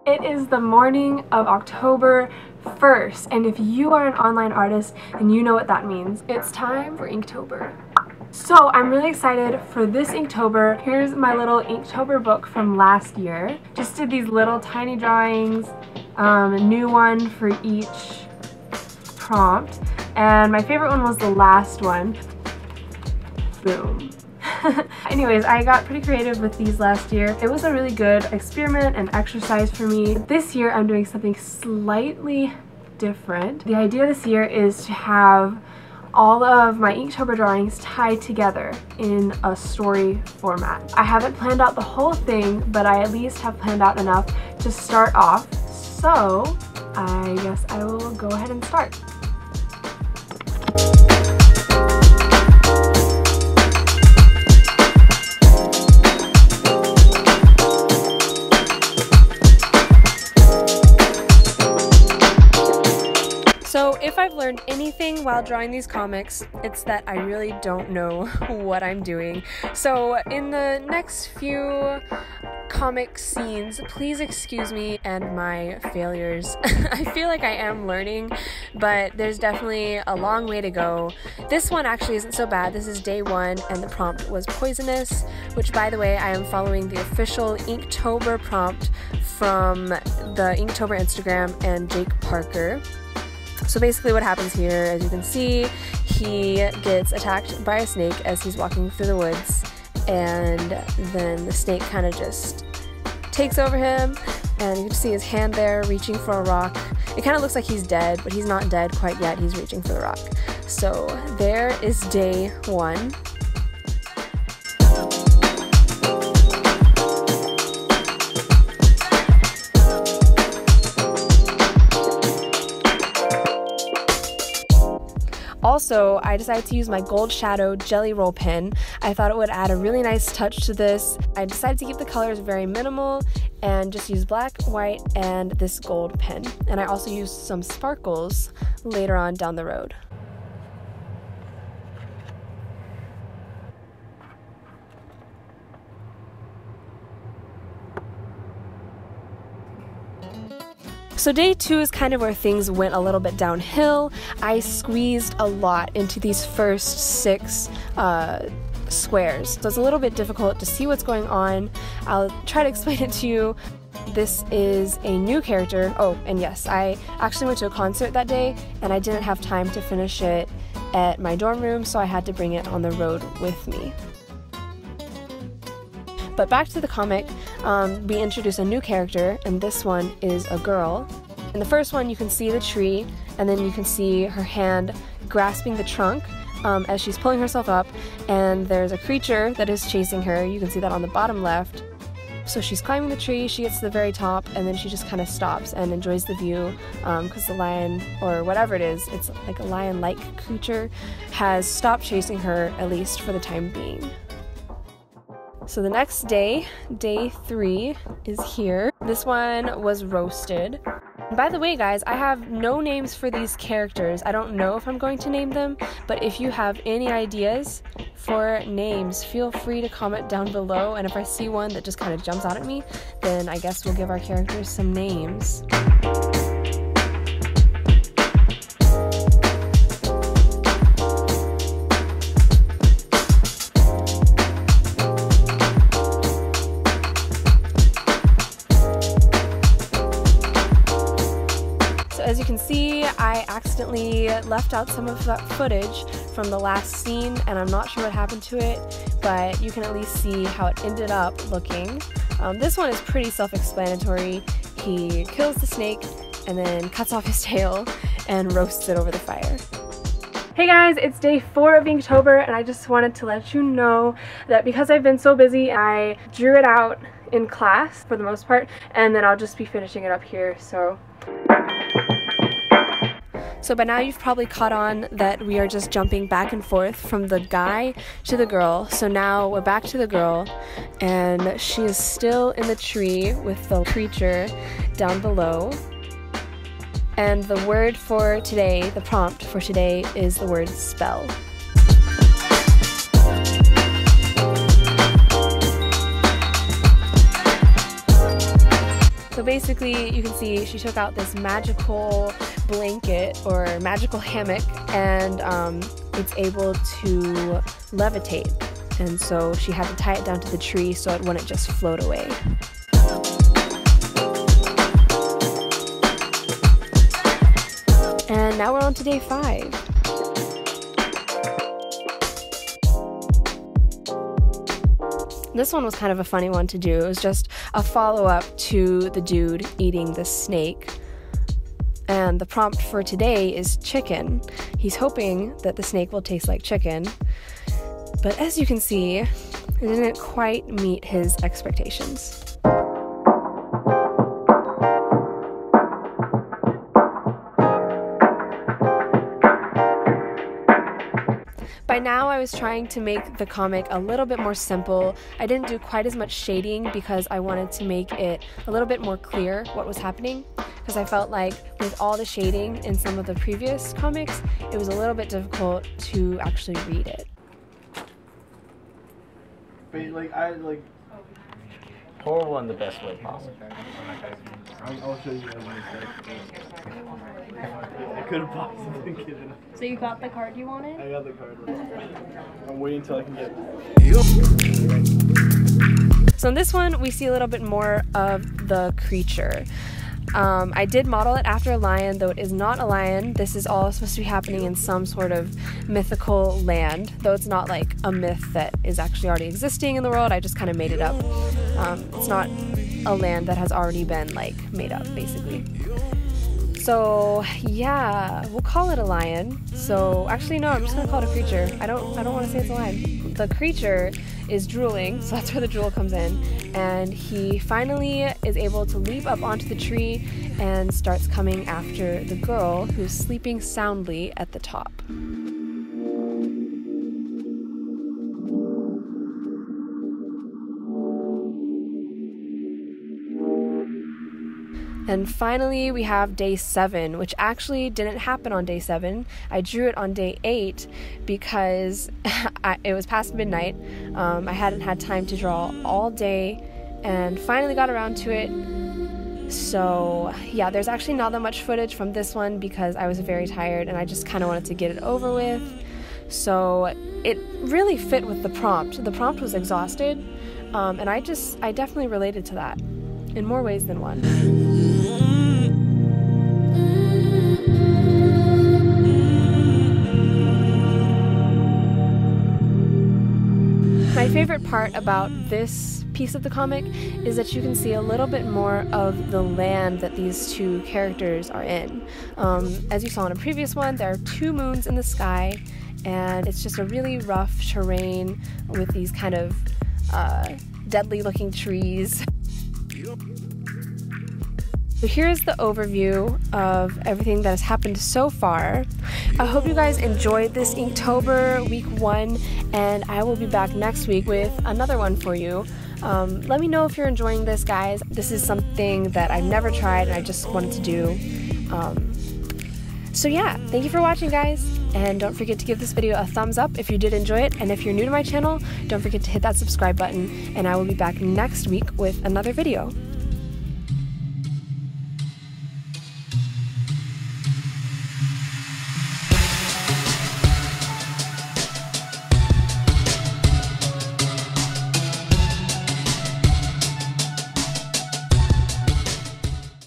It is the morning of October 1st, and if you are an online artist, then you know what that means. It's time for Inktober. So I'm really excited for this Inktober. Here's my little Inktober book from last year. Just did these little tiny drawings, a new one for each prompt, and my favorite one was the last one. Boom. Anyways, I got pretty creative with these last year. It was a really good experiment and exercise for me. This year I'm doing something slightly different. The idea this year is to have all of my Inktober drawings tied together in a story format. I haven't planned out the whole thing, but I at least have planned out enough to start off. So I guess I will go ahead and start. So if I've learned anything while drawing these comics, it's that I really don't know what I'm doing. So in the next few comic scenes, please excuse me and my failures. I feel like I am learning, but there's definitely a long way to go. This one actually isn't so bad. This is day one, and the prompt was poisonous, which, by the way, I am following the official Inktober prompt from the Inktober Instagram and Jake Parker. So basically what happens here, as you can see, he gets attacked by a snake as he's walking through the woods, and then the snake kind of just takes over him, and you can see his hand there reaching for a rock. It kind of looks like he's dead, but he's not dead quite yet. He's reaching for the rock. So there is day one. Also, I decided to use my gold shadow jelly roll pen. I thought it would add a really nice touch to this. I decided to keep the colors very minimal and just use black, white, and this gold pen. And I also used some sparkles later on down the road. So day two is kind of where things went a little bit downhill. I squeezed a lot into these first 6 squares. So it's a little bit difficult to see what's going on. I'll try to explain it to you. This is a new character. Oh, and yes, I actually went to a concert that day, and I didn't have time to finish it at my dorm room, so I had to bring it on the road with me. But back to the comic, we introduce a new character, and this one is a girl. In the first one, you can see the tree, and then you can see her hand grasping the trunk as she's pulling herself up, and there's a creature that is chasing her. You can see that on the bottom left. So she's climbing the tree, she gets to the very top, and then she just kind of stops and enjoys the view because the lion, or whatever it is, it's like a lion-like creature, has stopped chasing her, at least for the time being. So the next day, day 3, is here. This one was roasted. And by the way, guys, I have no names for these characters. I don't know if I'm going to name them, but if you have any ideas for names, feel free to comment down below, and if I see one that just kind of jumps out at me, then I guess we'll give our characters some names. As you can see, I accidentally left out some of that footage from the last scene, and I'm not sure what happened to it, but you can at least see how it ended up looking. This one is pretty self-explanatory. He kills the snake and then cuts off his tail and roasts it over the fire. Hey guys, it's day 4 of Inktober, and I just wanted to let you know that because I've been so busy, I drew it out in class for the most part, and then I'll just be finishing it up here, so by now you've probably caught on that we are just jumping back and forth from the guy to the girl. So now we're back to the girl, and she is still in the tree with the creature down below. And the word for today, the prompt for today, is the word spell. So basically, you can see she took out this magical blanket or magical hammock, and it's able to levitate. And so she had to tie it down to the tree so it wouldn't just float away. And now we're on to day 5. This one was kind of a funny one to do. It was just a follow-up to the dude eating the snake. And the prompt for today is chicken. He's hoping that the snake will taste like chicken. But as you can see, it didn't quite meet his expectations. By now I was trying to make the comic a little bit more simple. I didn't do quite as much shading because I wanted to make it a little bit more clear what was happening, because I felt like with all the shading in some of the previous comics, it was a little bit difficult to actually read it. But horrible in the best way possible. I'll show you guys my mistake. I could have possibly given it. So you got the card you wanted? I got the card. I'm waiting until I can get So in this one, we see a little bit more of the creature. I did model it after a lion, though it is not a lion. This is all supposed to be happening in some sort of mythical land, though it's not like a myth that is actually already existing in the world. I just kind of made it up. It's not a land that has already been like made up, basically. So yeah, we'll call it a lion. So actually no, I'm just gonna call it a creature. I don't want to say it's a lion. The creature is drooling, so that's where the drool comes in, and he finally is able to leap up onto the tree and starts coming after the girl who's sleeping soundly at the top. And finally, we have day 7, which actually didn't happen on day 7. I drew it on day 8 because it was past midnight. I hadn't had time to draw all day and finally got around to it. So yeah, there's actually not that much footage from this one because I was very tired and I just kind of wanted to get it over with. So it really fit with the prompt. The prompt was exhausted, and I definitely related to that in more ways than one. My favorite part about this piece of the comic is that you can see a little bit more of the land that these two characters are in. As you saw in a previous one, there are 2 moons in the sky, and it's just a really rough terrain with these kind of deadly looking trees. So here's the overview of everything that has happened so far. I hope you guys enjoyed this Inktober week 1, and I will be back next week with another one for you. Let me know if you're enjoying this, guys. This is something that I've never tried and I just wanted to do. So yeah, thank you for watching, guys, and don't forget to give this video a thumbs up if you did enjoy it, and if you're new to my channel, don't forget to hit that subscribe button, and I will be back next week with another video.